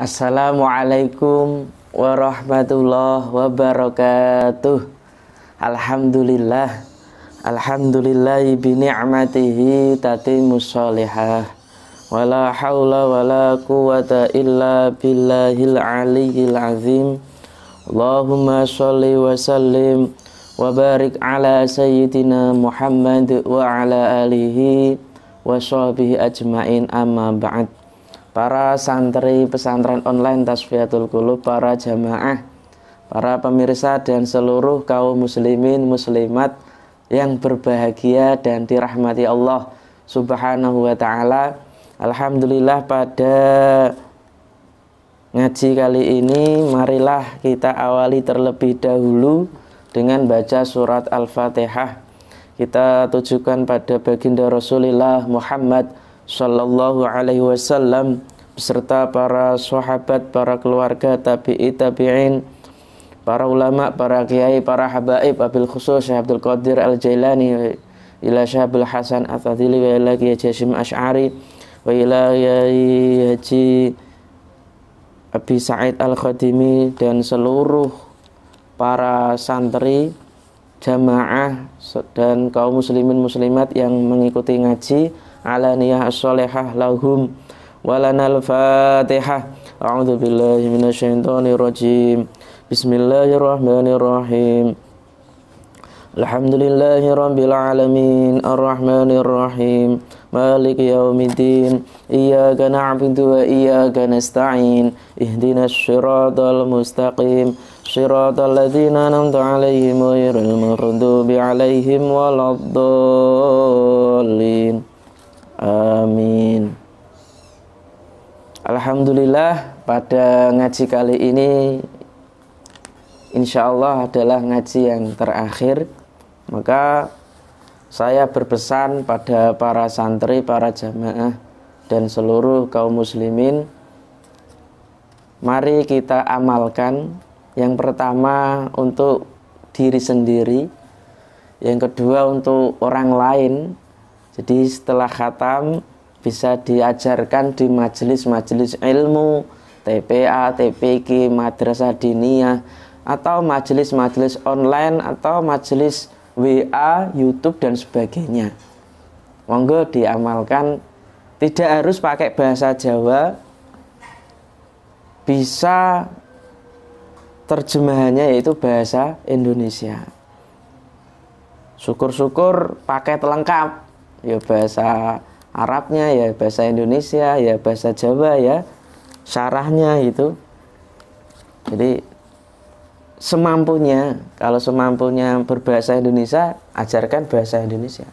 Assalamualaikum warahmatullahi wabarakatuh. Alhamdulillah. Alhamdulillahi bini'matihi tatimmus sholihah. Wala hawla wala quwata illa billahil aliyyil azim. Allahumma sholli wa sallim wa barik ala sayyidina Muhammad wa ala alihi wa sahbihi ajmain, amma ba'd. Para santri pesantren online Tasfiyatul Qulub, para jamaah, para pemirsa dan seluruh kaum muslimin muslimat yang berbahagia dan dirahmati Allah Subhanahu wa ta'ala. Alhamdulillah, pada ngaji kali ini marilah kita awali terlebih dahulu dengan baca surat Al-Fatihah. Kita tujukan pada baginda Rasulullah Muhammad Sallallahu alaihi wasallam beserta para sahabat, para keluarga, tabi'i, tabi'in, para ulama, para kiai, para habaib, abil khusus Syekh Abdul Qadir Al-Jailani, ila Syekh Abdul Hasan At-Tadili, wa ila Kiai Hashim Asy'ari, wa ila Kiai Haji Abi Sa'id Al-Khadimi, dan seluruh para santri, jamaah dan kaum muslimin muslimat yang mengikuti ngaji ala niyah as-sholihah lahum walanal fatihah. A'udzu billahi minasyaitonir rajim. Bismillahirrahmanirrahim. Alhamdulillahi rabbil alamin arrahmanir rahim maliki yaumiddin iyyaka na'budu wa iyyaka nasta'in ihdinas siratal mustaqim siratal ladzina an'amta 'alaihim ghairil maghdubi 'alaihim waladdallin. Amin. Alhamdulillah, pada ngaji kali ini insya Allah adalah ngaji yang terakhir. Maka saya berpesan pada para santri, para jamaah dan seluruh kaum muslimin, mari kita amalkan. Yang pertama untuk diri sendiri, yang kedua untuk orang lain. Jadi setelah khatam bisa diajarkan di majelis-majelis ilmu, TPA, TPQ, madrasah diniyah, atau majelis-majelis online, atau majelis WA, YouTube dan sebagainya. Monggo diamalkan. Tidak harus pakai bahasa Jawa, bisa terjemahannya yaitu bahasa Indonesia. Syukur-syukur paket lengkap, ya bahasa Arabnya, ya bahasa Indonesia, ya bahasa Jawa, ya syarahnya itu. Jadi semampunya, kalau semampunya berbahasa Indonesia, ajarkan bahasa Indonesia.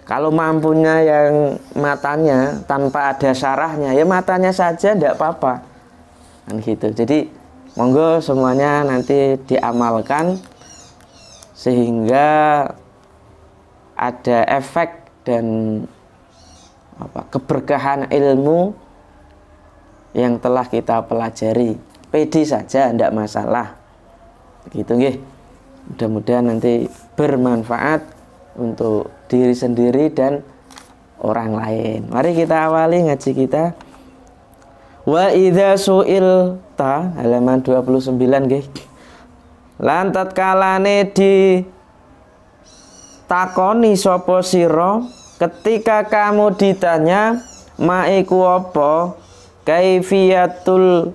Kalau mampunya yang matanya tanpa ada syarahnya, ya matanya saja tidak apa-apa, kan gitu. Jadi monggo semuanya nanti diamalkan sehingga ada efek dan keberkahan ilmu yang telah kita pelajari. Pede saja, tidak masalah. Begitu nggih. Mudah-mudahan nanti bermanfaat untuk diri sendiri dan orang lain. Mari kita awali ngaji kita. Wa idza su'ilta, halaman 29 nggih. Lan tatkalane di takoni sapa sira, ketika kamu ditanya maiku apa, kaifiyatul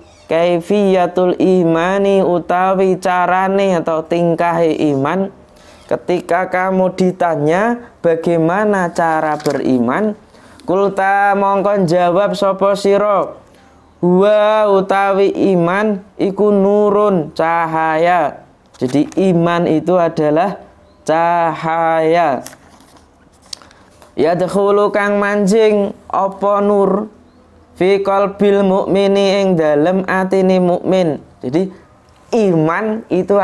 imani, utawi carane atau tingkahe iman. Ketika kamu ditanya bagaimana cara beriman, kulta mongkon jawab sapa sira, wa utawi iman iku nurun, cahaya. Jadi iman itu adalah cahaya. Yadkhulu kang manjing apa nur fi qalbil mukmini, ing dalem atine mukmin. Jadi iman itu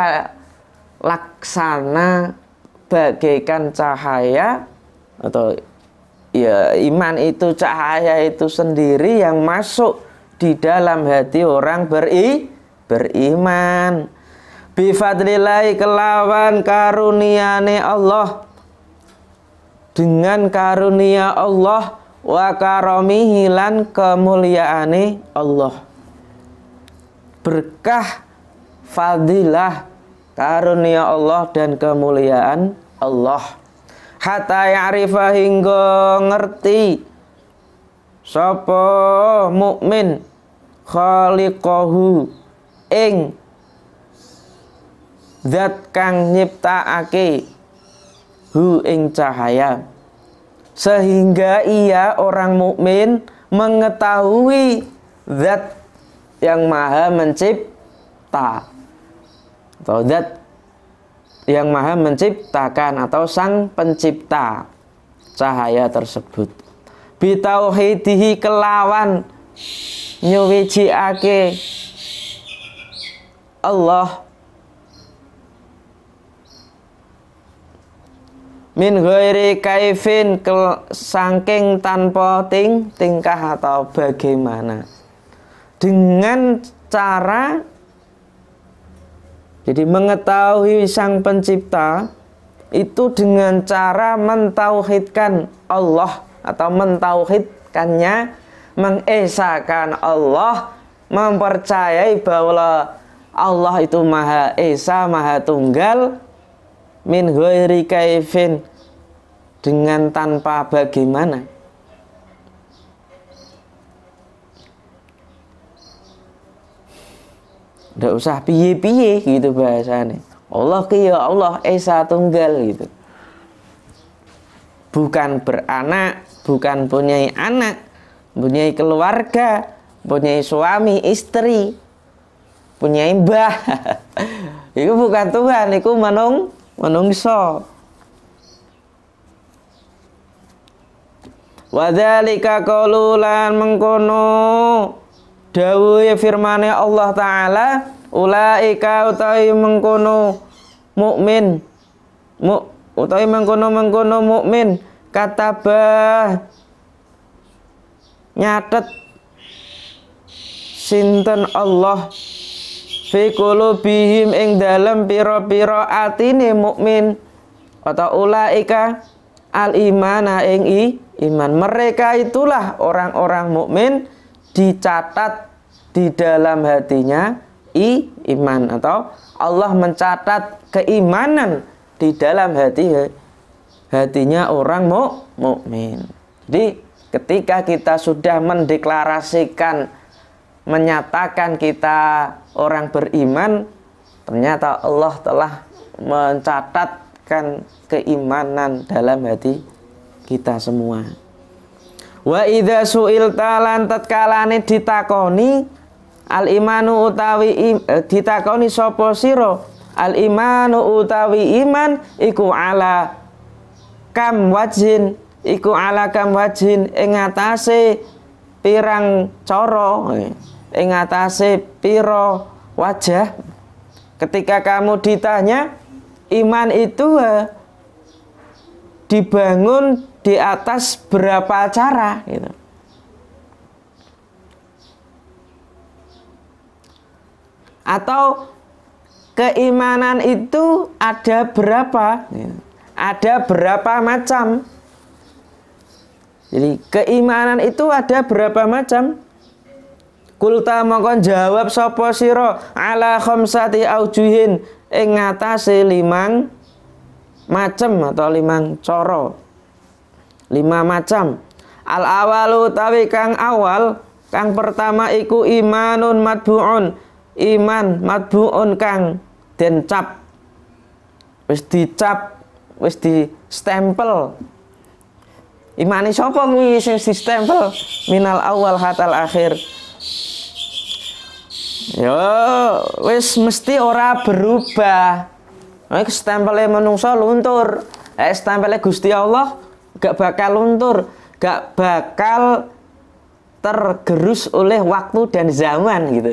laksana bagaikan cahaya, atau ya iman itu cahaya itu sendiri yang masuk di dalam hati orang beriman. Bifadlillahi, kelawan karuniane Allah, dengan karunia Allah, wa karamihi lan kemuliaane Allah. berkah, fadilah, karunia Allah dan kemuliaan Allah. Hatta ya'rifa hingga ngerti sapa mukmin khaliqahu ing zat kang nyiptakake hu ing cahaya, sehingga ia orang mukmin mengetahui zat yang maha mencipta atau zat yang maha menciptakan atau sang pencipta cahaya tersebut. Bitauhidihi kelawan nyuwijiake Allah min ghairi kaifin saking tanpa tingkah atau bagaimana, dengan cara, jadi mengetahui sang pencipta itu dengan cara mentauhidkan Allah atau mentauhidkannya, mengesakan Allah, mempercayai bahwa Allah itu Maha Esa, Maha Tunggal, min ghairi kaifin, dengan tanpa bagaimana. Nggak usah piye-piye gitu bahasanya. Allah ki ya Allah Esa Tunggal gitu. Bukan beranak, bukan punya anak, punya keluarga, punya suami, istri, punya mbah. Itu bukan Tuhan, itu manungsa. Wadzalika qaululan mengkono dawuhe firmane Allah Ta'ala, ulaika utawi mengkono mukmin, utawi mengkono mukmin, katabah nyatet sinten Allah fi qulubihim ing dalem pira-pira atine mukmin, atau ulaika al imana ing iman. Mereka itulah orang-orang mukmin dicatat di dalam hatinya iman, atau Allah mencatat keimanan di dalam hatinya orang mukmin. Jadi ketika kita sudah mendeklarasikan, menyatakan kita orang beriman, ternyata Allah telah mencatatkan keimanan dalam hati kita semua. Wa idza su'ilta lan tatkalane ditakoni al imanu utawi ditakoni sapa sira al imanu utawi iman iku ala kam wajhin, iku ala kam wajhin ing atase pirang cara, ing atase pira wajah. Ketika kamu ditanya, iman itu dibangun di atas berapa cara gitu. Atau keimanan itu ada berapa gitu. Ada berapa macam. Jadi keimanan itu ada berapa macam. Kulta mongkon jawab sapa sira ala khamsati aujuhin ing ngatasé 5 macam atau 5 cara. 5 macam. Al awalu tawi kang awal, kang pertama iku imanun matbu'un, iman matbu'un kang den cap, wis dicap, wis di stempel. Imane sapa kuwi sing di stempel minal awal hatal akhir. Yo wis mesti ora berubah. Nek stempele menungso luntur, stempele Gusti Allah gak bakal luntur, gak bakal tergerus oleh waktu dan zaman gitu.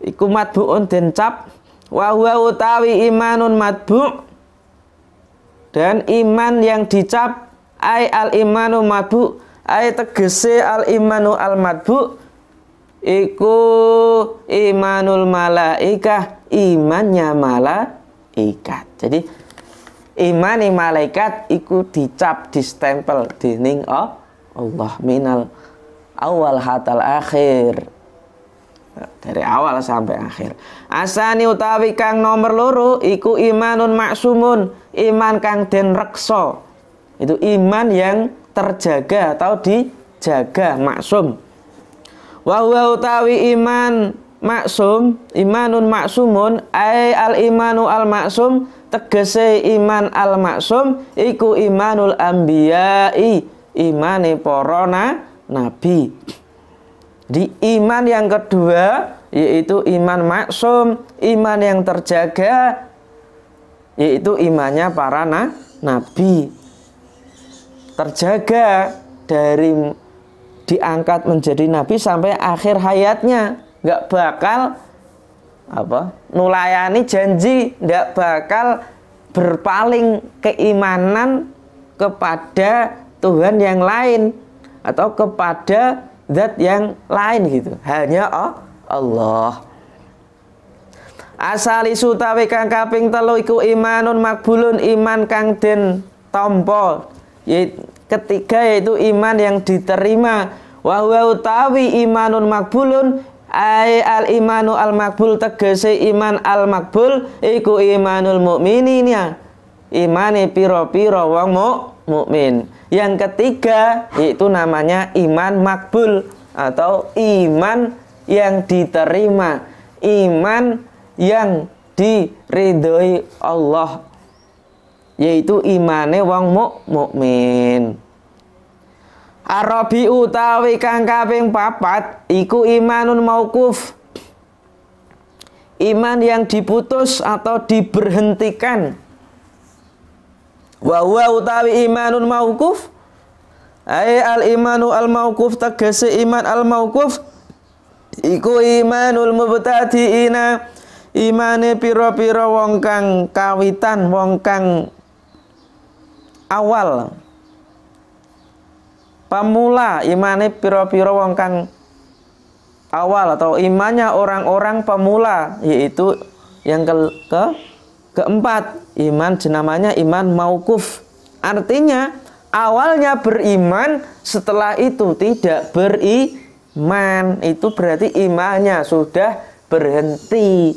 Iku matbu'un den cap, wa huwa utawi imanun matbu', dan iman yang dicap ai al imanu matbu', ai tegese al imanu al matbu', iku imanul malaikah, imannya malaikat. Jadi imani malaikat iku dicap, distempel dening Allah minal awal hatal akhir, dari awal sampai akhir. Asani utawi kang nomor loro iku imanun maksumun, iman kang den reksa. Itu iman yang terjaga atau dijaga, maksum. Wa huwa utawi iman maksum, imanun maksumun ai al imanu al maksum, tegese iman al maksum iku imanul anbiya'i, imane para nabi. Di iman yang kedua yaitu iman maksum, iman yang terjaga, yaitu imannya para nabi. Terjaga dari diangkat menjadi nabi sampai akhir hayatnya, nggak bakal nulayani janji, nggak bakal berpaling keimanan kepada Tuhan yang lain atau kepada zat yang lain gitu, hanya Allah. Asali sutawi kang kaping telu iku imanun makbulun, iman kang den tampa. Ketiga yaitu iman yang diterima. Wa huwa utawi imanun makbulun ai al imanu al makbul, tegese iman al makbul iku imanul mukminina, imane pira-pira wong mukmin. Yang ketiga yaitu namanya iman makbul atau iman yang diterima, iman yang diridhoi Allah, yaitu imane wong mukmin. Arabi utawi kang kaping papat iku imanun mauquf, iman yang diputus atau diberhentikan. Wa huwa utawi imanun mauquf ai al imanu al mauquf, tegese iman al mauquf iku imanul mubtadiina, imane pira-pira wong kang kawitan, wong kang awal, pemula, imane pira-pira wong kang awal atau imannya orang-orang pemula, yaitu yang keempat, iman jenamanya iman mauquf. Artinya awalnya beriman, setelah itu tidak beriman, itu berarti imannya sudah berhenti.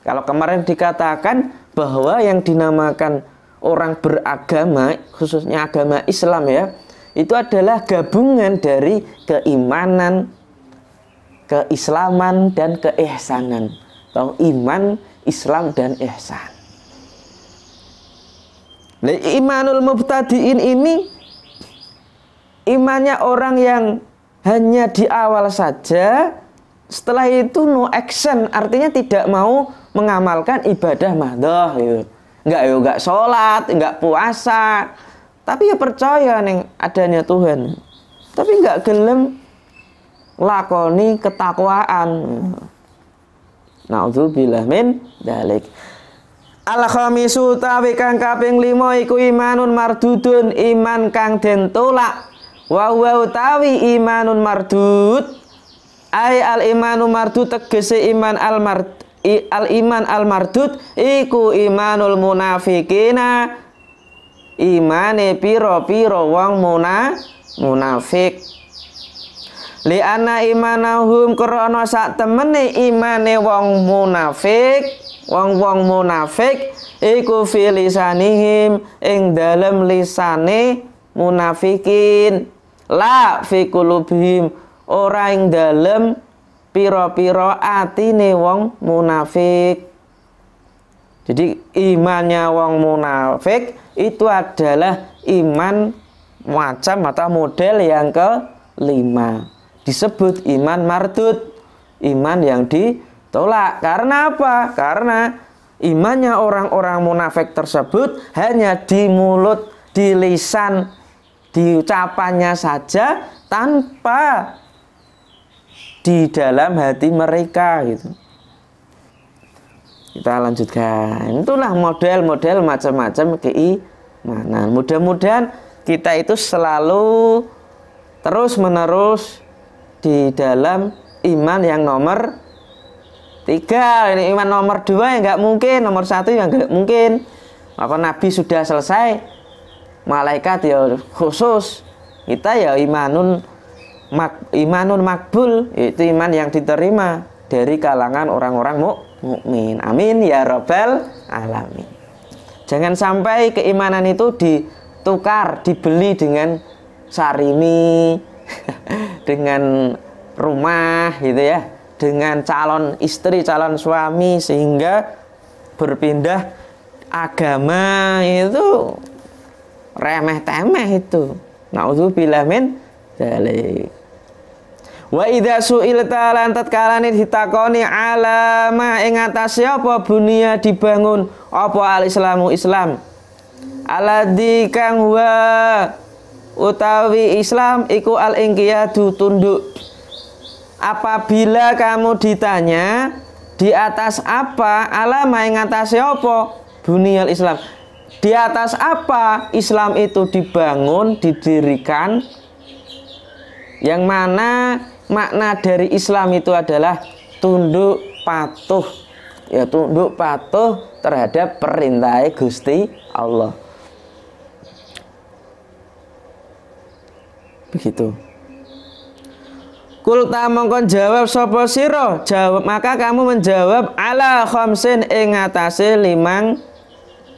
Kalau kemarin dikatakan bahwa yang dinamakan orang beragama, khususnya agama Islam ya, itu adalah gabungan dari keimanan, keislaman, dan keihsanan, atau iman, Islam, dan ihsan. Nah, imanul mubtadiin ini imannya orang yang hanya di awal saja, setelah itu no action, artinya tidak mau mengamalkan ibadah mahdoh gitu. Enggak sholat, enggak puasa, tapi ya percaya nih adanya Tuhan, tapi enggak gelem lakoni ketakwaan. Na'udzubillah min dalik. Al-khamisu tawi kang kaping 5 iku imanun mardudun, iman kang den tolak. Wa huwa utawi imanun mardud ai al imanu mardud, tegese iman al iman al mardud iku imanul munafikina, imane pira-pira wong munafik. Li anna imanahum, krana sak temene imane wong munafik, wong-wong munafik iku fi lisanihim, ing dalem lisane munafikin, la fi qulubihim, ora ing dalem pira-pira atine wong munafik. Jadi imannya wong munafik itu adalah iman macam atau model yang kelima, disebut iman mardud, iman yang ditolak. Karena apa? Karena imannya orang-orang munafik tersebut hanya di mulut, di lisan, di ucapannya saja, tanpa di dalam hati mereka gitu. Kita lanjutkan. Itulah model-model macam-macam keimanan. Mudah-mudahan kita itu selalu terus-menerus di dalam iman yang nomor 3. Ini iman nomor 2 yang nggak mungkin, nomor 1 yang nggak mungkin. Maka Nabi sudah selesai, malaikat ya khusus, kita ya imanun makbul, itu iman yang diterima. dari kalangan orang-orang mukmin. Amin ya rabbal alamin. Jangan sampai keimanan itu ditukar, dibeli dengan sarimi, dengan rumah gitu ya, dengan calon istri, calon suami, sehingga berpindah agama itu remeh-temeh itu. Nauzubillah min dzalik. Wa idza su'ilta lan tatkalane ditakoni alama ing atase apa bunia dibangun apa al-islamu Islam. Aladzi kang wa utawi Islam iku al-inqiyadu tunduk. Apabila kamu ditanya di atas apa alama ing atase apa bunia Islam, di atas apa Islam itu dibangun, didirikan, yang mana makna dari Islam itu adalah tunduk patuh, ya tunduk patuh terhadap perintah Gusti Allah. Begitu. Kulta mongkon jawab sapa sira, jawab maka kamu menjawab ala khamsin ing atase 5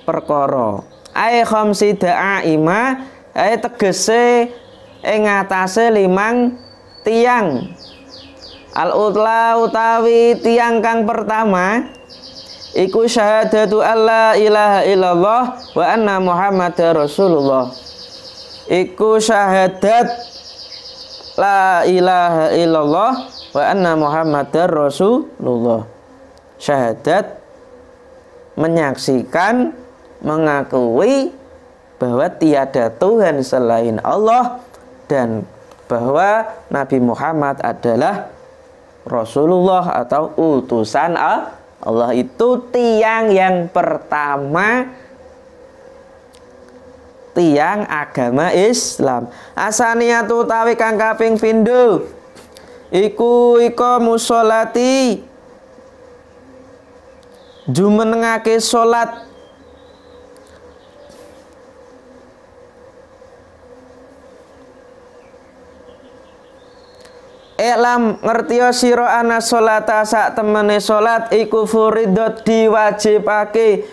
perkara. Ai khamsi da'ima, ai tegese ing atase 5 tiang. Al-utla utawi tiang kang pertama iku syahadatu alla ilaha illallah wa anna muhammadar rasulullah. Iku syahadat la ilaha illallah wa anna muhammadar rasulullah. Syahadat menyaksikan, mengakui bahwa tiada Tuhan selain Allah dan bahwa Nabi Muhammad adalah Rasulullah atau utusan Allah. Itu tiang yang pertama, tiang agama Islam. Asaniyatu tawi kang kaping pindho iku iqamus sholati, jumenengake salat. Elam ngertiya sira ana sholata sak temene salat iku furidot diwajibake,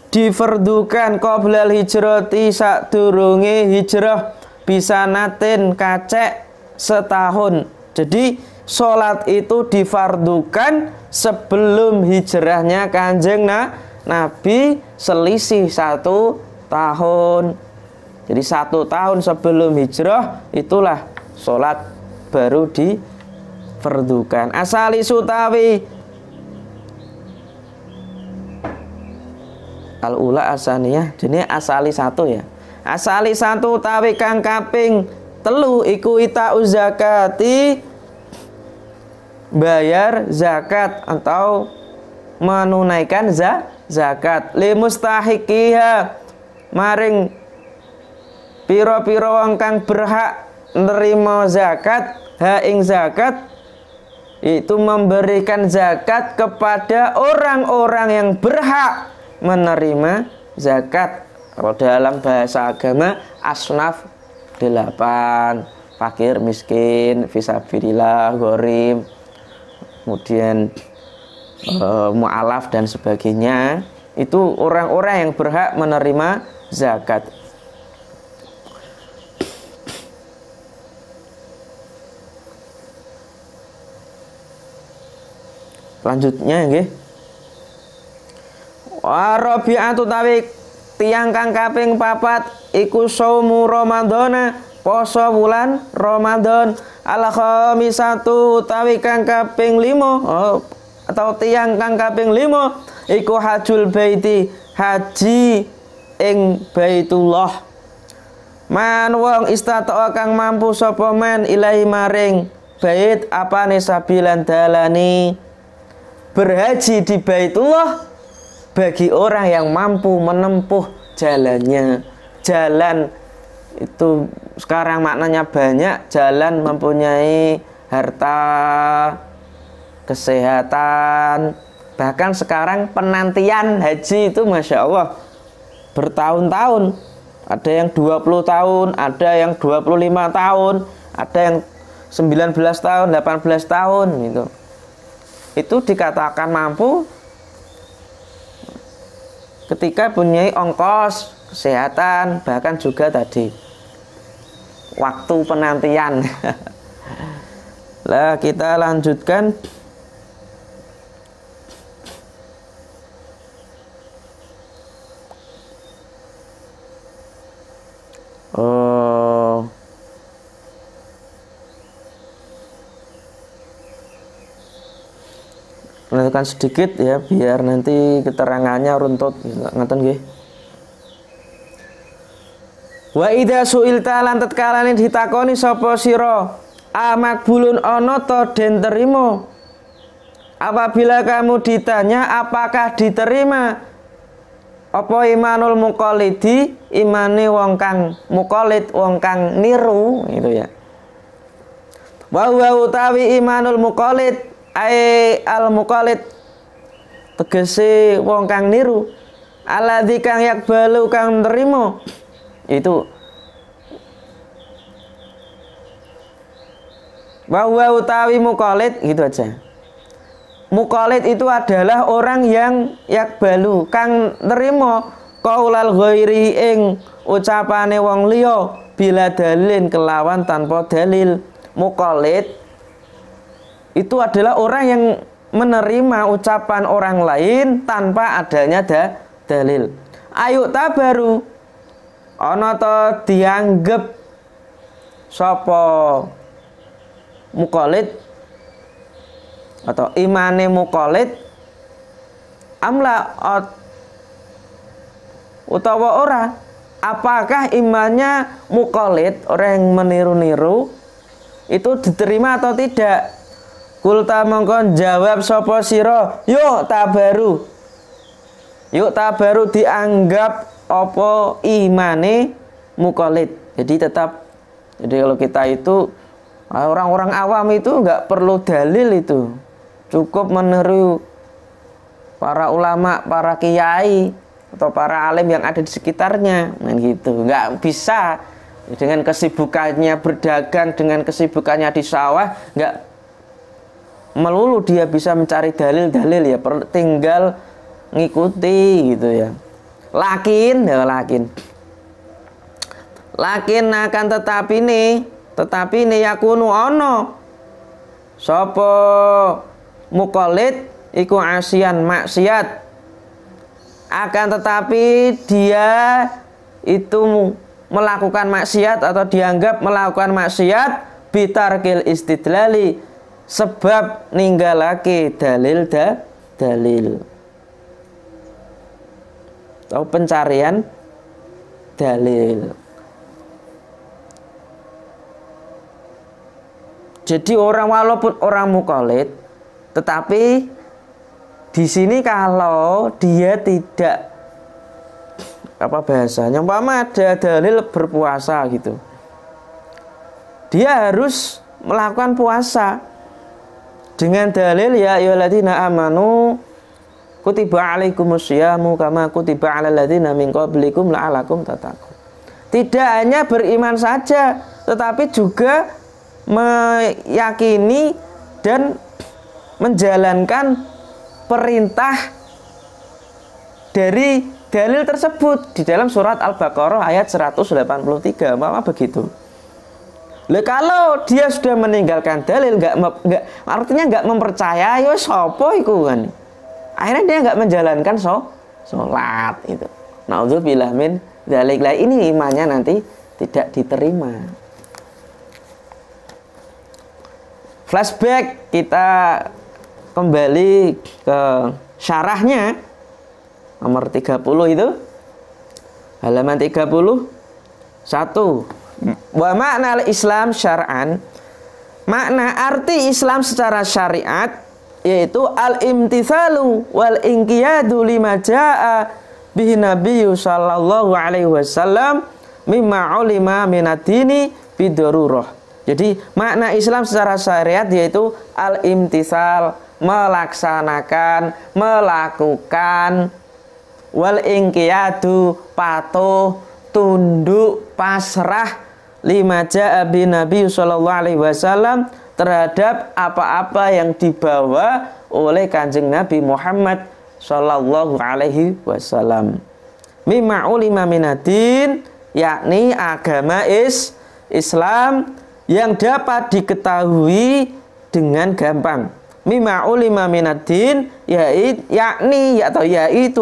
diferdukan qoblal hijrati sadurunge hijrah bisa natin kacek setahun. Jadi salat itu difardukan sebelum hijrahnya Kanjeng Nabi selisih 1 tahun. Jadi 1 tahun sebelum hijrah itulah salat baru difardukan. Asali sutawi al-ula asaniyah, jadi asali 1 ya. Asali 1 tawi kang kaping 3 iku ita zakati, bayar zakat atau menunaikan zakat li mustahiqiha maring pira-pira wong kang berhak nerima zakat, ha ing zakat itu memberikan zakat kepada orang-orang yang berhak menerima zakat. Kalau dalam bahasa agama asnaf 8, fakir, miskin, fisabilillah, gharim, kemudian mu'alaf dan sebagainya. Itu orang-orang yang berhak menerima zakat. Lanjutnya nggih. Wa rabi'atu tawi tiang kang kaping 4 iku shaumu ramadhana, poso bulan Ramadan. Al khamisatu tawi kang kaping 5 atau tiang kang kaping 5 iku hajjul baiti, haji ing Baitullah. Man wong istata'a kang mampu sapa man ilahi maring bait apane sabilan dalani, berhaji di Baitullah bagi orang yang mampu menempuh jalannya. Jalan itu sekarang maknanya banyak, jalan mempunyai harta, kesehatan, bahkan sekarang penantian haji itu Masya Allah bertahun-tahun. Ada yang 20 tahun, ada yang 25 tahun, ada yang 19 tahun, 18 tahun gitu. itu dikatakan mampu ketika punya ongkos, kesehatan, bahkan juga tadi waktu penantian. Lah kita lanjutkan. Oh, lanjutkan sedikit ya biar nanti keterangannya runtut. Ngaten nggih. Wa idza su'ilta lan tatkalane ditakoni sapa sira amakbulun ana ta den terima. Apabila kamu ditanya apakah diterima apa imanul muqallidi, imane wong kang muqallid, wong kang niru gitu ya. Wa utawi imanul muqallid ai al muqallid tegese wong kang niru, alladzi kang yakbalu kang nerima itu. Bahwa utawi muqallid gitu aja. Muqallid itu adalah orang yang yakbalu kang nerima qaulal ghairi ing ucapane wong liya bila dalilin kelawan tanpa dalil. Muqallid itu adalah orang yang menerima ucapan orang lain tanpa adanya dalil. Ayo tabaru ana ta dianggep sapa muqallid atau imane muqallid amla utawa ora, apakah imannya muqallid orang yang meniru-niru itu diterima atau tidak? Kulta mongkon jawab sapa sira yuk tabaru dianggap apa imane muqallid. Jadi kalau kita itu orang-orang awam itu nggak perlu dalil, itu cukup meniru para ulama, para kiai atau para alim yang ada di sekitarnya, gitu. Nggak bisa dengan kesibukannya berdagang, dengan kesibukannya di sawah, nggak melulu dia bisa mencari dalil-dalil ya, tinggal ngikuti gitu ya. Lakin akan tetapi nih yakunu ono sapa muqallid iku asian maksiat, akan tetapi dia itu melakukan maksiat atau dianggap melakukan maksiat bitarkil istidlali, sebab ninggalake dalil atau pencarian dalil. Jadi walaupun orang muqallid, tetapi di sini kalau dia tidak umpama ada dalil berpuasa gitu, dia harus melakukan puasa dengan dalil ya ayyuhalladzina amanu kutiba alaikumusyamu kama kutiba alal ladzina min qablikum la'alakum tattaqun. Tidak hanya beriman saja, tetapi juga meyakini dan menjalankan perintah dari dalil tersebut di dalam surat Al-Baqarah ayat 183. Maka begitu. Kalau dia sudah meninggalkan dalil, artinya nggak mempercayai, yo sopo iku kan. Akhirnya dia nggak menjalankan sholat itu. Naudzubillah min dzalik. Ini imannya nanti tidak diterima. Flashback, kita kembali ke syarahnya nomor 30 itu halaman 31. Wa makna al-Islam syar'an, makna arti Islam secara syariat yaitu al-imtithalu wal inqiyadu lima jaa bihi nabiyyu sallallahu alaihi wasallam mimma ulima minad-dini bidururah. Jadi makna Islam secara syariat yaitu al-imtithal, melaksanakan, melakukan, wal inqiyadu, patuh, tunduk, pasrah, lima jaa bi Nabi sallallahu alaihi wasallam, terhadap apa-apa yang dibawa oleh Kanjeng Nabi Muhammad sallallahu alaihi wasallam. Mimma ulima minadin, yakni agama Islam yang dapat diketahui dengan gampang. Mimma ulima minadin, yaitu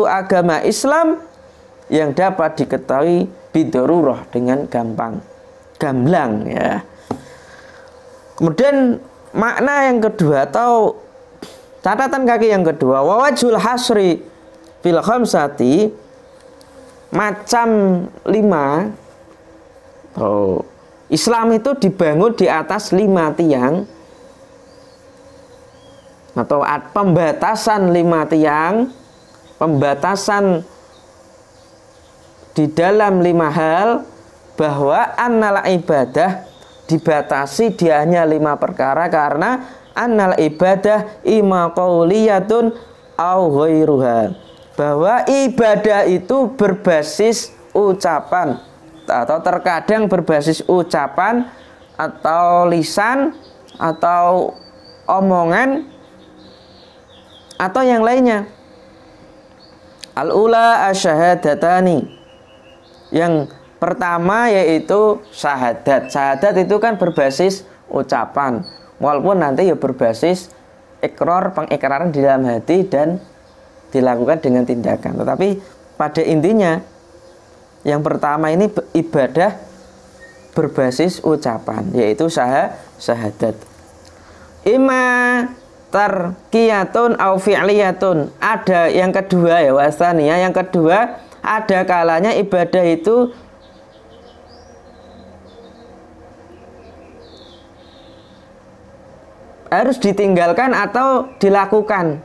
agama Islam yang dapat diketahui bidarurah, dengan gamblang ya. Kemudian makna yang kedua atau catatan kaki yang kedua, wawajul hasri fil khamsati, macam 5. Islam itu dibangun di atas 5 tiang atau pembatasan 5 tiang, pembatasan di dalam 5 hal, bahwa annal ibadah dibatasi di hanya 5 perkara, karena annal ibadah ima qauliyatun au ghairuha, bahwa ibadah itu berbasis ucapan atau terkadang berbasis ucapan atau lisan atau omongan atau yang lainnya. Al-ula asyahadatani, yang pertama yaitu syahadat. Syahadat itu kan berbasis ucapan, walaupun nanti ya berbasis ikrar, pengikraran di dalam hati dan dilakukan dengan tindakan. Tetapi pada intinya yang pertama ini ibadah berbasis ucapan, yaitu syahadat. Ima tarkiyatun au fi'liyatun. Ada yang kedua ya, wasania, yang kedua ada kalanya ibadah itu harus ditinggalkan atau dilakukan.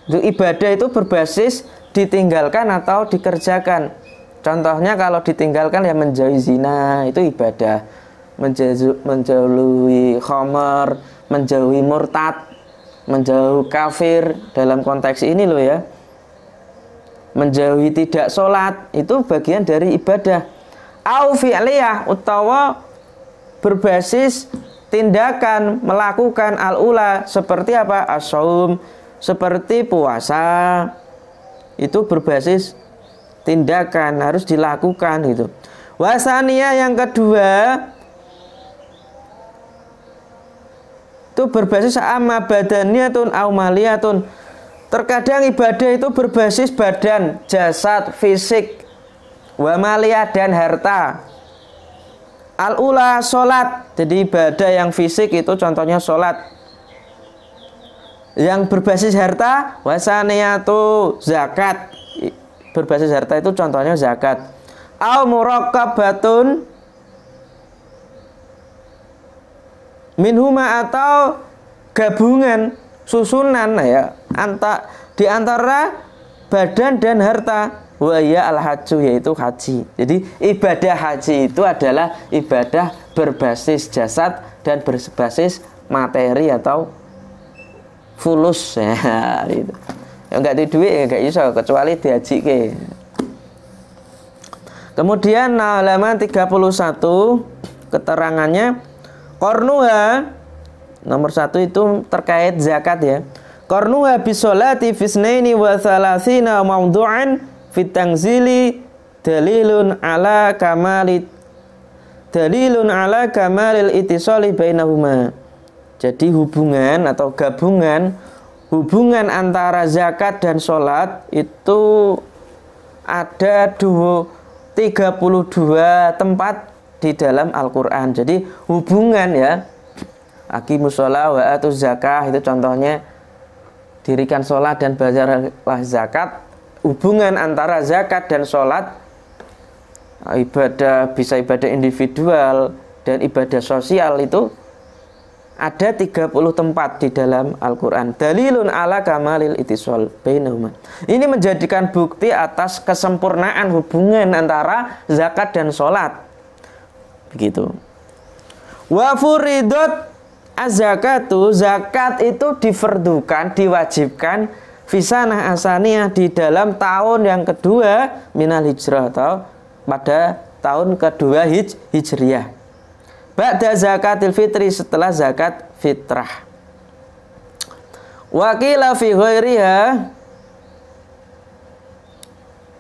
Ibadah itu berbasis ditinggalkan atau dikerjakan. Contohnya kalau ditinggalkan ya menjauhi zina, itu ibadah. Menjauhi khamar, menjauhi murtad, menjauhi kafir, dalam konteks ini loh ya. Menjauhi tidak sholat, itu bagian dari ibadah. Au fi'liyah, utawa berbasis tindakan, melakukan al-ula, seperti apa? As-shaum, seperti puasa, itu berbasis tindakan, harus dilakukan gitu. Wasania yang kedua itu berbasis amma badaniyatun au maliyatun. Terkadang ibadah itu berbasis badan, jasad, fisik, wa maliyah, dan harta. Al-ula sholat, jadi ibadah yang fisik itu contohnya sholat. Yang berbasis harta, wasaniyatu zakat, berbasis harta itu contohnya zakat. Au muraqabatun minhuma, atau gabungan, susunan ya, di antara badan dan harta. Wa ya al-hajju, yaitu haji. Jadi ibadah haji itu adalah ibadah berbasis jasad dan berbasis materi atau fulus ya, gitu. Ya enggak di duit ya enggak iso, kecuali dihaji. Kemudian halaman 31 keterangannya, qarnuha nomor 1 itu terkait zakat ya. Qarnuha bisolati fisnaini wa thalathina mawdu'an fit tanzili dalilun ala kamalil ittisali bainahuma. Jadi hubungan atau gabungan hubungan antara zakat dan sholat itu ada 32 tempat di dalam Al-Quran. Jadi hubungan ya, aqimus sholat wa atuz zakah, itu contohnya dirikan sholat dan bayarlah zakat. Hubungan antara zakat dan sholat, ibadah, bisa ibadah individual dan ibadah sosial, itu ada 30 tempat di dalam Al-Quran. Dalilun ala kamalil ittisal bainahuma. Ini menjadikan bukti atas kesempurnaan hubungan antara zakat dan sholat. Begitu. Wa furidot az-zakatu, zakat itu difardukan, diwajibkan fisanah asaniyah, di dalam tahun yang kedua minal hijrah, atau pada tahun kedua hijriyah. Ba'da zakatil fitri, setelah zakat fitrah. Wakila fi ghairiha,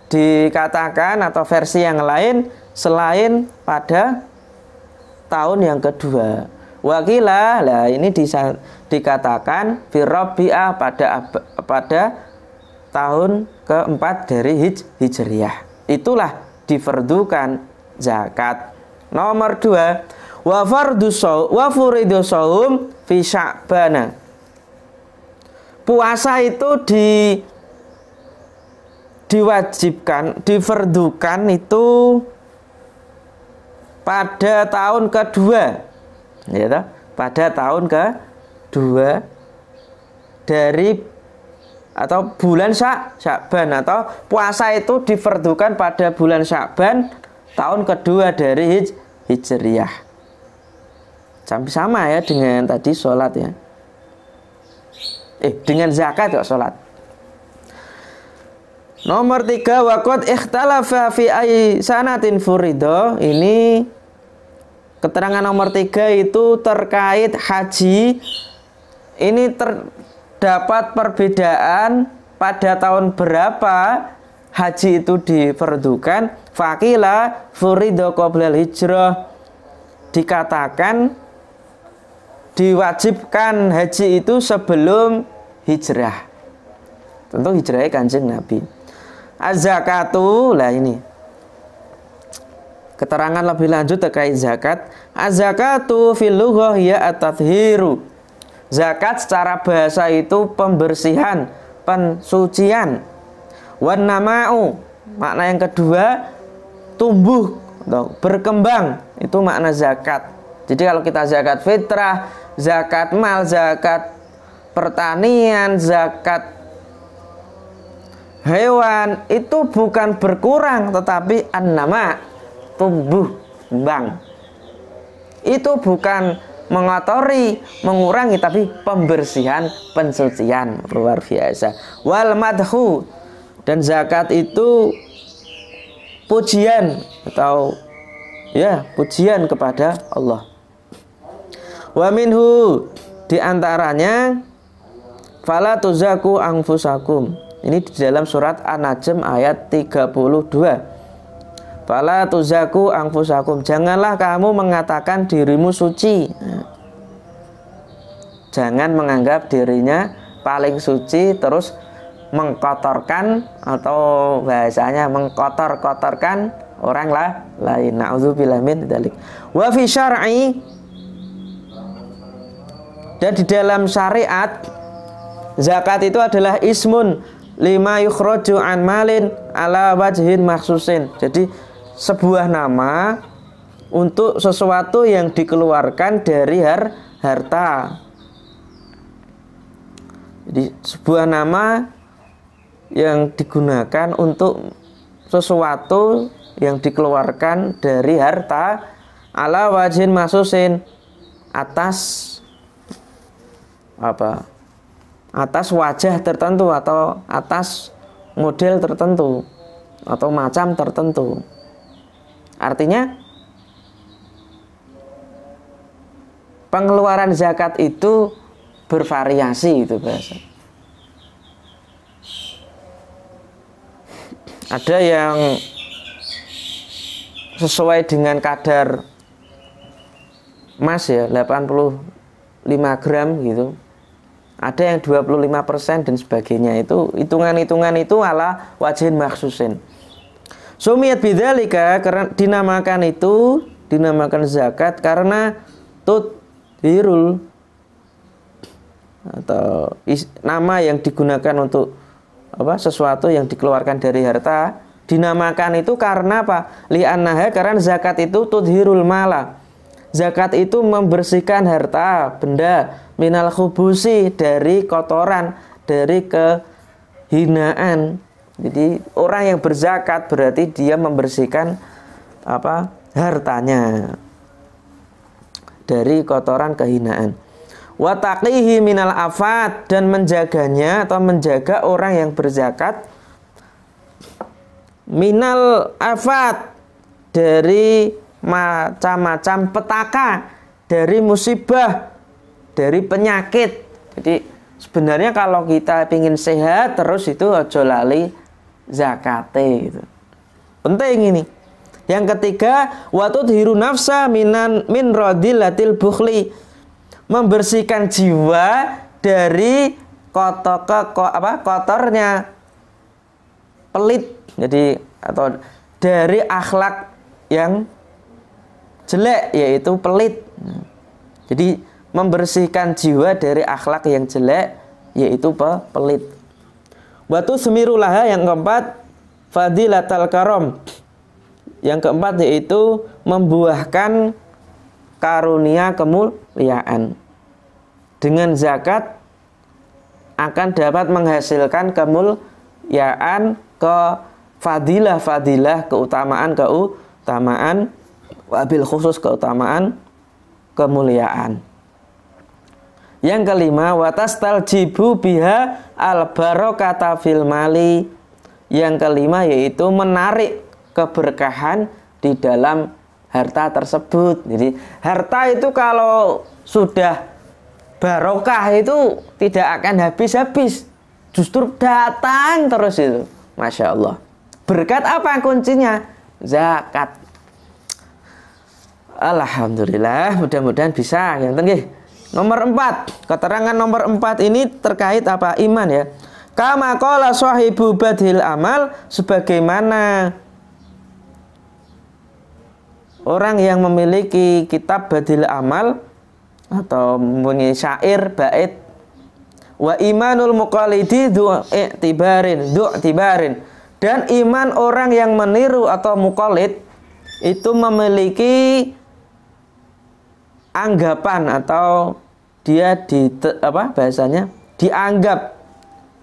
dikatakan atau versi yang lain selain pada tahun yang kedua. Wakila, lah ini dikatakan fi rabi'ah pada tahun keempat dari Hijriyah. Itulah difardukan zakat. Nomor 2, wa furidu shaum fi Sya'ban. Puasa itu diwajibkan, difardukan itu pada tahun kedua, ya, pada tahun kedua dari atau bulan Sya'ban, atau puasa itu difardukan pada bulan Sya'ban tahun kedua dari Hijriyah. Sama ya dengan tadi sholat ya. Dengan zakat kok sholat. Nomor 3, waqad ikhtalafa fi ay sanatin furido. Ini keterangan nomor 3 itu terkait haji. Ini terdapat perbedaan pada tahun berapa haji itu difardukan. Faqila furido qoblal hijrah. Dikatakan diwajibkan haji itu sebelum hijrah. Tentu hijrahnya Kanjeng Nabi. Az-zakatu, lah ini keterangan lebih lanjut terkait zakat. Az-zakatu fil lughah ya at-tathhiru. Zakat secara bahasa itu pembersihan, pensucian. Wan nama'u, makna yang kedua tumbuh atau berkembang, itu makna zakat. Jadi kalau kita zakat fitrah, zakat mal, zakat pertanian, zakat hewan, itu bukan berkurang tetapi an-nama, tumbuh kembang. Itu bukan mengotori, mengurangi, tapi pembersihan, pensucian, luar biasa. Wal madhu, dan zakat itu pujian atau ya pujian kepada Allah. Wa minhu, diantaranya fala tuzaku anfusakum. Ini di dalam surat An-Najm ayat 32. Fala tuzaku anfusakum, janganlah kamu mengatakan dirimu suci. Jangan menganggap dirinya paling suci terus mengkotorkan, atau bahasanya mengkotor-kotorkan orang lain. Na'udzubillah min dzalik. Wa fi syar'i, dan di dalam syariat zakat itu adalah ismun lima yukhraju an malin ala wajhin maksusin. Jadi sebuah nama untuk sesuatu yang dikeluarkan dari harta. Jadi sebuah nama yang digunakan untuk sesuatu yang dikeluarkan dari harta ala wajhin maksusin, atas apa? Atas wajah tertentu atau atas model tertentu atau macam tertentu. Artinya pengeluaran zakat itu bervariasi, itu bahasa. Ada yang sesuai dengan kadar emas ya, 85 gram gitu. Ada yang 25% dan sebagainya. Itu hitungan-hitungan itu ala wajhin maksusin. Sumiyat bidzalika, karena dinamakan zakat karena tudhirul, atau nama yang digunakan untuk sesuatu yang dikeluarkan dari harta, dinamakan itu karena apa? Li'annaha, karena zakat itu tudhirul mala. Zakat itu membersihkan harta, benda, minal khubusi, dari kotoran, dari kehinaan. Jadi orang yang berzakat berarti dia membersihkan hartanya dari kotoran, kehinaan. Wa taqihi minal afat, dan menjaganya atau menjaga orang yang berzakat minal afat, dari macam-macam petaka, dari musibah, dari penyakit. Jadi sebenarnya kalau kita ingin sehat terus itu ojo lali zakate gitu. Penting ini. Yang ketiga, watudhiru nafsa min radilatil bukhli, membersihkan jiwa dari kotornya pelit, jadi atau dari akhlak yang jelek, yaitu pelit. Jadi membersihkan jiwa dari akhlak yang jelek, yaitu pelit. Watu semirulaha, yang keempat, fadilatal karom. Yang keempat yaitu membuahkan karunia kemuliaan. Dengan zakat akan dapat menghasilkan kemuliaan, fadilah, keutamaan, wabil khusus keutamaan kemuliaan. Yang kelima, watastaljibu biha al barokata fil mali. Yang kelima yaitu menarik keberkahan di dalam harta tersebut. Jadi harta itu kalau sudah barokah itu tidak akan habis-habis, justru datang terus itu. Masya Allah. Berkat apa kuncinya? Zakat. Alhamdulillah, mudah-mudahan bisa. Yang tinggi. Nomor 4, keterangan nomor 4 ini terkait apa? Iman ya. Kama qala sahibu badhil amal, sebagaimana orang yang memiliki kitab Badil Amal atau mempunyai syair bait, wa imanul muqallidi du'tibarin, dan iman orang yang meniru atau muqallid itu memiliki anggapan atau dia dianggap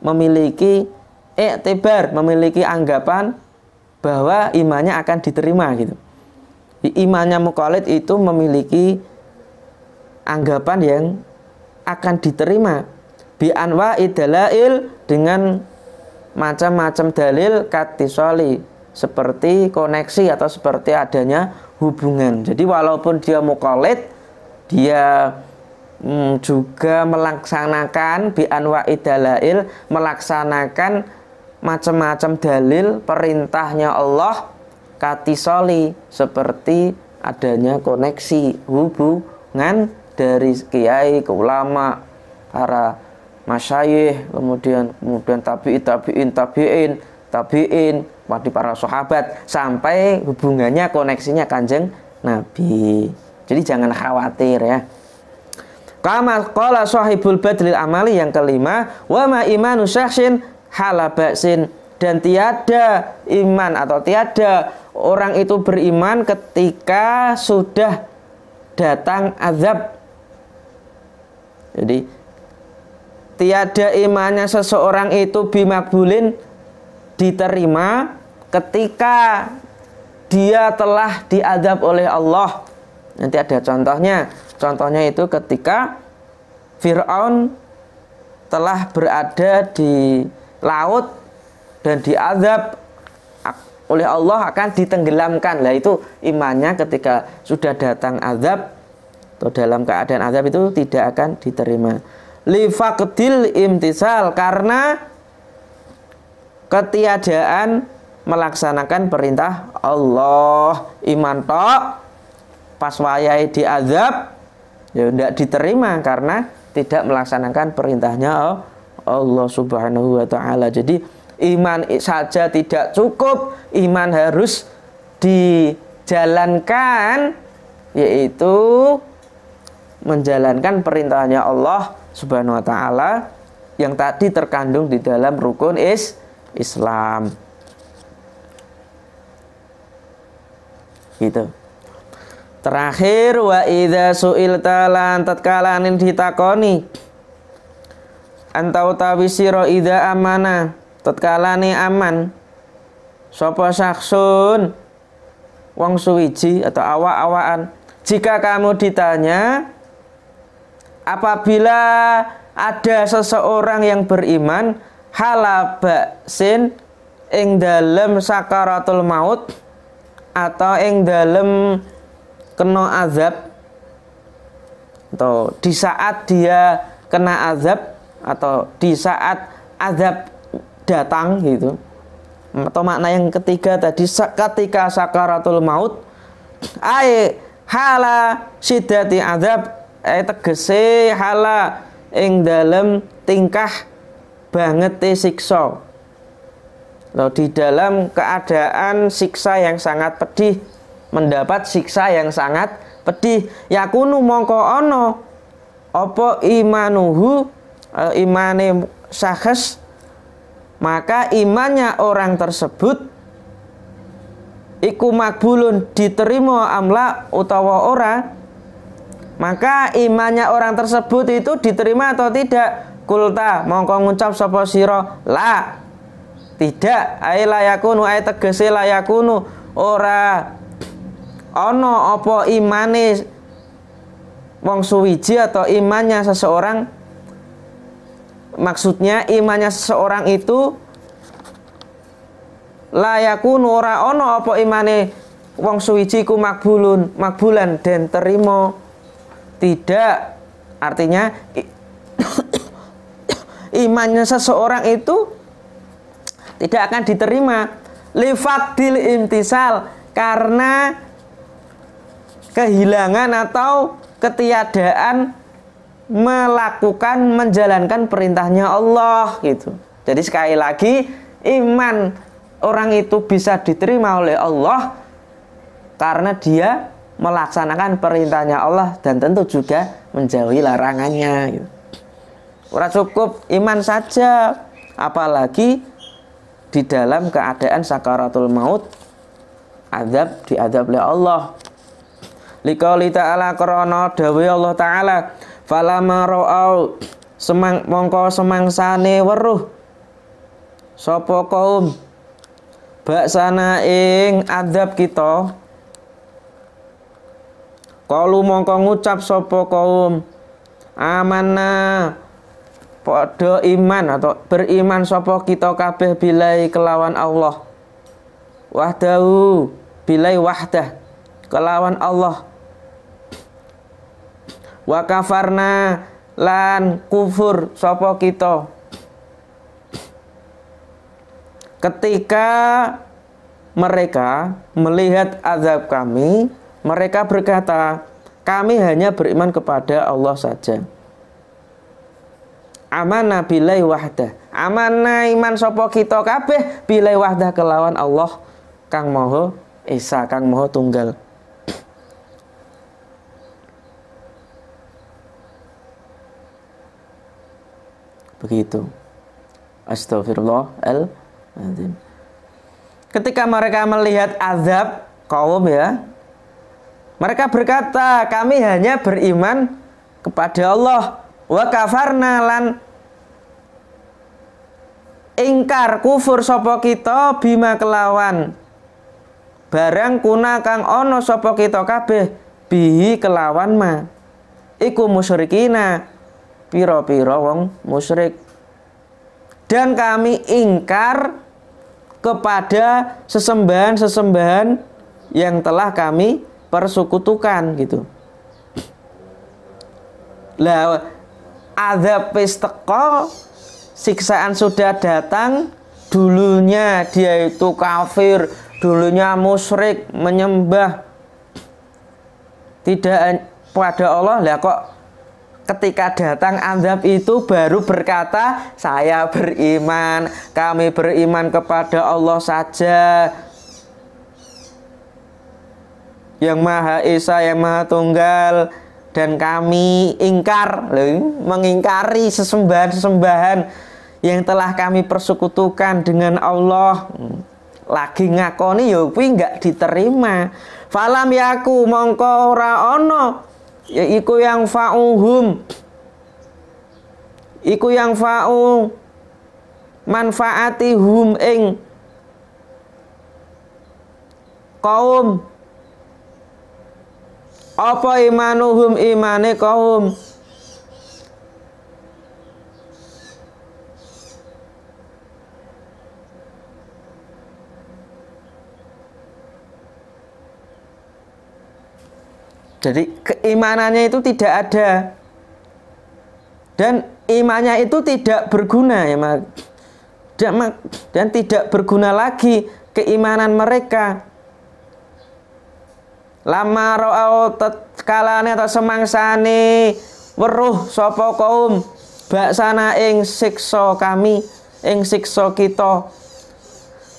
memiliki i'tibar, memiliki anggapan bahwa imannya akan diterima gitu. Imannya muqallid itu memiliki anggapan yang akan diterima bi anwa'i dalail, dengan macam-macam dalil katisoli, seperti koneksi atau seperti adanya hubungan. Jadi walaupun dia muqallid, dia juga melaksanakan bi anwa'i dalail, melaksanakan macam-macam dalil perintahnya Allah katisoli, seperti adanya koneksi hubungan dari kiai ke ulama, para masyayikh, kemudian tabi'in, pada para sahabat, sampai hubungannya koneksinya Kanjeng Nabi. Jadi jangan khawatir ya. Kama qala sahibul badlil amali, yang kelima, wa ma imanu syakhsin hala ba'sin, dan tiada iman atau tiada orang itu beriman ketika sudah datang azab. Jadi tiada imannya seseorang itu bimakbulin, diterima ketika dia telah diazab oleh Allah. Nanti ada contohnya. Contohnya itu ketika Fir'aun telah berada di laut dan diazab oleh Allah, akan ditenggelamkan. Lah itu imannya ketika sudah datang azab atau dalam keadaan azab itu tidak akan diterima. Li faqdil imtisal, karena ketiadaan melaksanakan perintah Allah. Iman tok pas wayai diazab ya tidak diterima karena tidak melaksanakan perintahnya Allah Subhanahu wa ta'ala. Jadi iman saja tidak cukup, iman harus dijalankan, yaitu menjalankan perintahnya Allah Subhanahu wa ta'ala yang tadi terkandung di dalam rukun Islam. Gitu. Terakhir, wa idza su'ilta lan tatkala ditakoni antau tawisira idza amana, tatkala ni aman sapa saksun wong suwiji atau awak-awakan, jika kamu ditanya apabila ada seseorang yang beriman halabaksin ing dalem sakaratul maut atau ing dalem kena azab, atau di saat dia kena azab, atau di saat azab datang gitu. Atau makna yang ketiga tadi ketika sakaratul maut ai hala syiddati azab tegese hala ing dalem tingkah banget siksa. Loh, di dalam keadaan siksa yang sangat pedih, mendapat siksa yang sangat pedih, yakunu mongko ono apa imanuhu imane syakhs, maka imannya orang tersebut iku makbulun diterima amla utawa ora. Maka imannya orang tersebut itu diterima atau tidak? Kulta mongko ngucap sapa sira la, tidak. Ai layakunu ai tegese layakunu ora ono apa imane wong suwiji atau imannya seseorang. Maksudnya imannya seseorang itu layakunu ora ono apa imane wong suwiji ku makbulan dan terima. Tidak, artinya imannya seseorang itu tidak akan diterima lifadil imtisal, karena kehilangan atau ketiadaan melakukan menjalankan perintahnya Allah gitu. Jadi sekali lagi iman orang itu bisa diterima oleh Allah karena dia melaksanakan perintahnya Allah dan tentu juga menjauhi larangannya gitu. Ora cukup iman saja, apalagi di dalam keadaan sakaratul maut diadab oleh Allah. Liqauli ta'ala krana dawuh Allah taala falama ra'au mongko semangsane weruh sapa kaum baksana ing adab kita, kalu mongko ngucap sapa kaum amanna padha iman atau beriman sapa kita kabeh bilai kelawan Allah, wahdahu bilai wahdah kelawan Allah, wa kafarna lan kufur sapa kita. Ketika mereka melihat azab kami, mereka berkata, kami hanya beriman kepada Allah saja. Amanna bilai wahdah, amanna iman sapa kita kabeh bilai wahdah kelawan Allah kang maha esa, kang maha tunggal. Begitu. Astagfirullahaladzim. Ketika mereka melihat azab kaum ya, mereka berkata, kami hanya beriman kepada Allah. Wa kafarna lan ingkar kufur sapa kita bima kelawan barang kuna kang ono sapa kita kabeh bihi kelawan ma iku musyrikina pira-pira wong musyrik, dan kami ingkar kepada sesembahan-sesembahan yang telah kami persekutukan gitu. Lah azab teko, siksaan sudah datang, dulunya dia itu kafir, dulunya musyrik, menyembah tidak pada Allah. Lah kok ketika datang azab itu baru berkata saya beriman, kami beriman kepada Allah saja yang Maha Esa, yang Maha Tunggal, dan kami ingkar, mengingkari sesembahan-sesembahan yang telah kami persekutukan dengan Allah. Lagi ngakoni ya kuwi enggak diterima. Falam yaku mongko ora ono iku yang fa'uhum, iku yang fa'u manfaatihum ing kaum apa imanuhum imane kaum. Jadi keimanannya itu tidak ada, dan imannya itu tidak berguna ya, dan tidak berguna lagi keimanan mereka. Lama ra'au tatkalane atau semangsane weruh sapa kaum baksana ing siksa kami, ing siksa kita.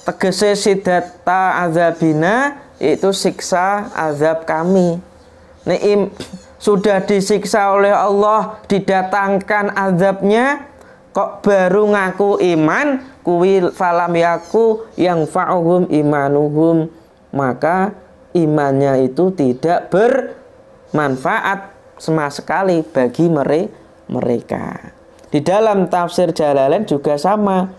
Tegese sidata azabina itu siksa azab kami. Nek sudah disiksa oleh Allah, didatangkan azabnya, kok baru ngaku iman, kuwi falam yaku yang fa'uhum imanuhum, maka imannya itu tidak bermanfaat sama sekali bagi mereka. Di dalam tafsir Jalalain juga sama.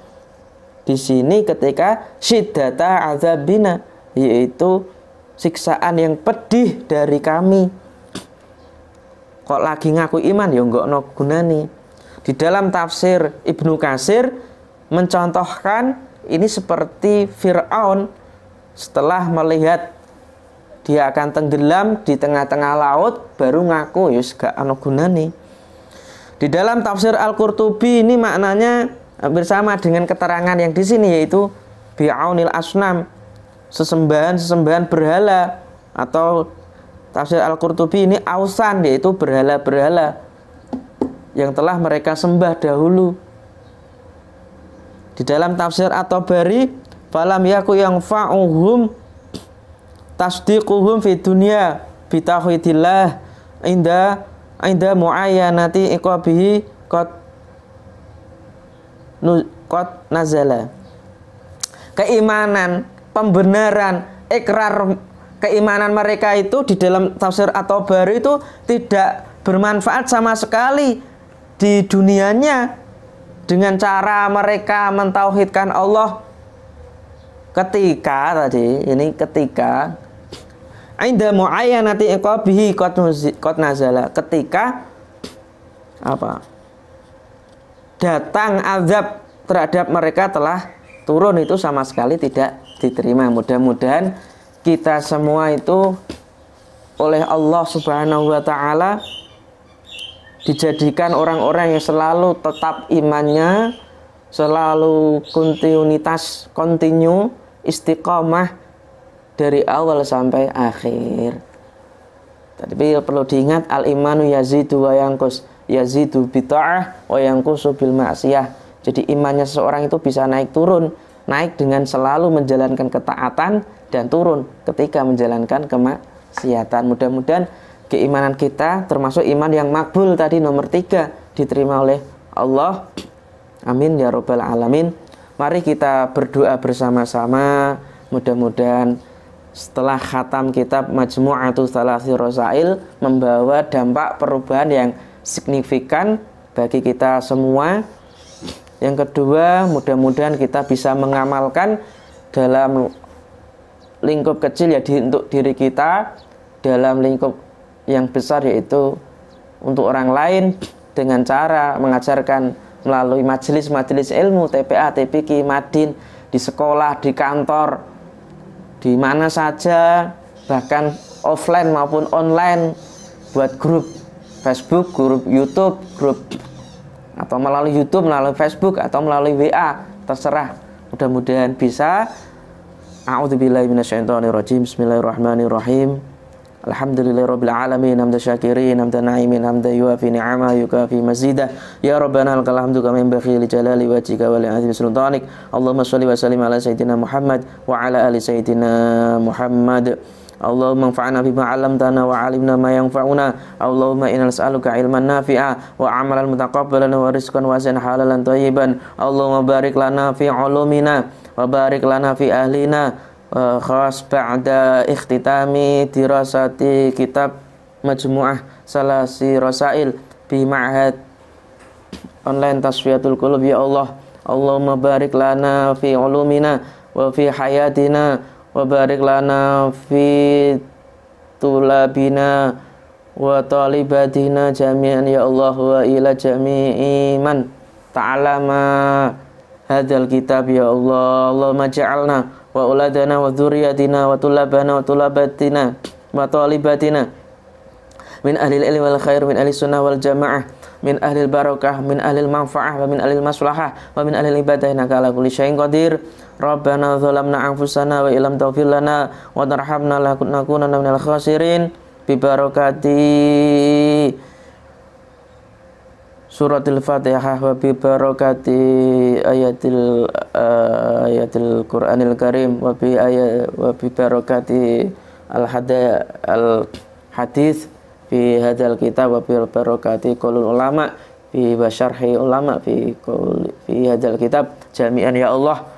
Di sini ketika syiddata azabina, yaitu siksaan yang pedih dari kami, kok lagi ngaku iman ya enggak ono gunane. Di dalam tafsir Ibnu Katsir mencontohkan ini seperti Fir'aun setelah melihat dia akan tenggelam di tengah-tengah laut baru ngaku ya gak ono gunane. Di dalam tafsir Al-Qurtubi ini maknanya bersama dengan keterangan yang di sini, yaitu bi'aunil asnam, sesembahan berhala, atau tafsir Al-Qurtubi ini ausan, yaitu berhala-berhala yang telah mereka sembah dahulu. Di dalam tafsir At-Tabari, falam yaku yang fa'uhum tasdiquhum fi dunya bi tauhidillah inda muayyanati iqabihi qad nazala. Keimanan, pembenaran, ikrar keimanan mereka itu di dalam tafsir At-Tabari itu tidak bermanfaat sama sekali di dunianya dengan cara mereka mentauhidkan Allah. Ketika inda muayyanati iqabihi qad nazala, ketika apa? Datang azab terhadap mereka telah turun, itu sama sekali tidak diterima. Mudah-mudahan kita semua itu oleh Allah Subhanahu wa ta'ala dijadikan orang-orang yang selalu tetap imannya, selalu kontinu istiqomah dari awal sampai akhir. Tapi perlu diingat, al-imanu yazidu wa yanqus, yazidu bita'ah wa yanqusu bil ma'siyah. Jadi imannya seseorang itu bisa naik turun, naik dengan selalu menjalankan ketaatan dan turun ketika menjalankan kemaksiatan. Mudah-mudahan keimanan kita termasuk iman yang makbul tadi, nomor 3, diterima oleh Allah. Amin ya rabbal alamin. Mari kita berdoa bersama-sama, mudah-mudahan setelah khatam kitab Majmu'atu Tsalasi Rasail membawa dampak perubahan yang signifikan bagi kita semua. Yang kedua, mudah-mudahan kita bisa mengamalkan dalam lingkup kecil ya untuk diri kita, dalam lingkup yang besar yaitu untuk orang lain, dengan cara mengajarkan melalui majelis-majelis ilmu, TPA, TPQ, Madin, di sekolah, di kantor, di mana saja, bahkan offline maupun online, buat grup Facebook, grup YouTube, grup atau melalui YouTube, melalui Facebook atau melalui WA, terserah. Mudah-mudahan bisa. A'udzubillahi minasyaitonirrajim. Bismillahirrahmanirrahim. Alhamdulillahirabbil alamin, hamdan syakirin, hamdan na'imin, hamdan yuwafi ni'ama yukafi mazidah. Ya rabbana lakal hamdu kama yanbaghi li jalali wajhika wa li 'azimi sultanik. Allahumma shalli wa sallim ala sayyidina Muhammad wa ala ali sayyidina Muhammad. Allahumma anfa'na bima 'allamtana wa 'allimna ma yanfa'una. Allahumma inna nas'aluka ilman nafi'a wa 'amalan mutaqabbalan wa rizqan wasi'an halalan thayyiban. Allahumma barik lana fi 'ulumina wa barik lana fi ahlina. Khas ba'da ikhtitami dirasati kitab Majmu'ah Tsalasi Rasail bi ma'had online Tasfiyatul Qulub. Ya Allah, Allahumma barik lana fi ulumina wa fi hayatina wa barik lana fi tulabina wa talibatina jami'an ya Allah, wa ila jami'i man ta'alama hadzal kitab ya Allah. Allahumma ja'alna wa uladana wa dzurriyyatina wa tulabana wa tulabatina wa talibatina min ahli ilmi wal khair min ahli sunnah wal jamaah min ahlil barakah, min ahlil manfaah, wa min ahlil maslahah, wa min ahlil ibadah, innaka ala kulli syai'in qadir. Rabbana zalamna anfusana wa illam taghfir lana wa tarhamna lanakunanna minal khasirin bi barakati suratil Fatihah wa bi barakati ayatil Qur'anil Karim wa bi barakati al hadis fi hadzal kitab wa bi barakati qaulul ulama fi syarhi ulama fi hadzal kitab jami'an ya Allah.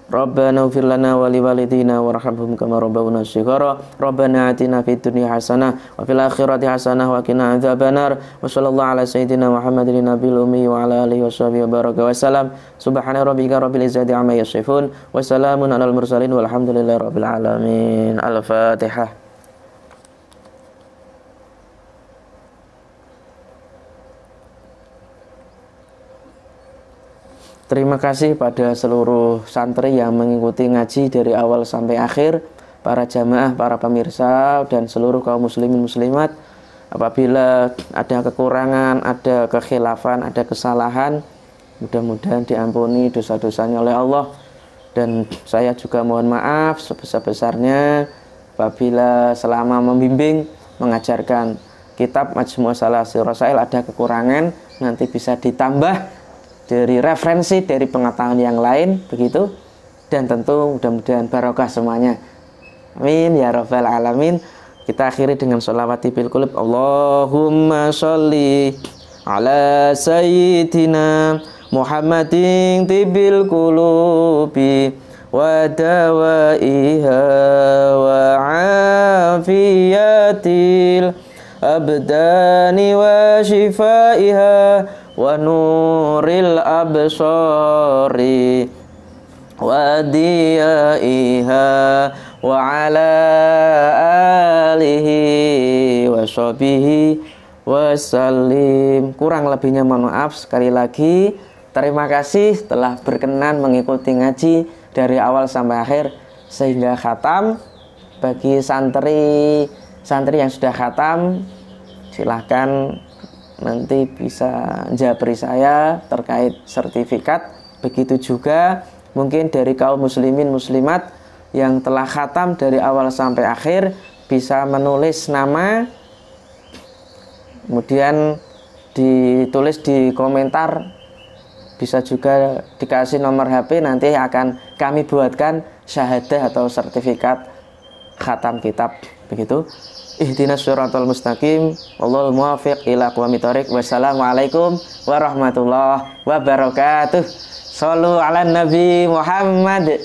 Rabbana ighfir lana wa liwalidina warhamhum kama rabbawna shighara. Rabbana atina fid dunya hasanah wa fil akhirati hasanah wa qina adzabannar. Wa sallallahu ala sayyidina Muhammadin nabiyil ummi wa ala alihi washabihi wa baraka wa salam. Subhana rabbika rabbil izzati amma yasifun wa salamun alal mursalin walhamdulillahi rabbil alamin. Al-Fatihah. Terima kasih pada seluruh santri yang mengikuti ngaji dari awal sampai akhir, para jamaah, para pemirsa, dan seluruh kaum muslimin muslimat. Apabila ada kekurangan, ada kekhilafan, ada kesalahan, mudah-mudahan diampuni dosa-dosanya oleh Allah. Dan saya juga mohon maaf sebesar-besarnya apabila selama membimbing, mengajarkan kitab Majmu' Salasil Rasail ada kekurangan, nanti bisa ditambah dari referensi, dari pengetahuan yang lain, begitu. Dan tentu mudah-mudahan barokah semuanya. Amin ya rabbal alamin. Kita akhiri dengan sholawat bil qulub. Allahumma sholli ala sayyidina Muhammadin tibil qulubi wa dawaiha wa afiyatil abdani wa shifaiha wa nuril absari wa diyaiha wa ala alihi wa sahbihi wa sallim. Kurang lebihnya mohon maaf. Sekali lagi terima kasih telah berkenan mengikuti ngaji dari awal sampai akhir sehingga khatam. Bagi santri yang sudah khatam, silahkan nanti bisa japri saya terkait sertifikat. Begitu juga mungkin dari kaum muslimin muslimat yang telah khatam dari awal sampai akhir bisa menulis nama, kemudian ditulis di komentar, bisa juga dikasih nomor HP, nanti akan kami buatkan syahadah atau sertifikat khatam kitab. Begitu. Ihdinas siratal mustaqim, wallahul muwaffiq ila aqwamit thoriq. Wassalamualaikum warahmatullahi wabarakatuh. Shallu ala Nabi Muhammad.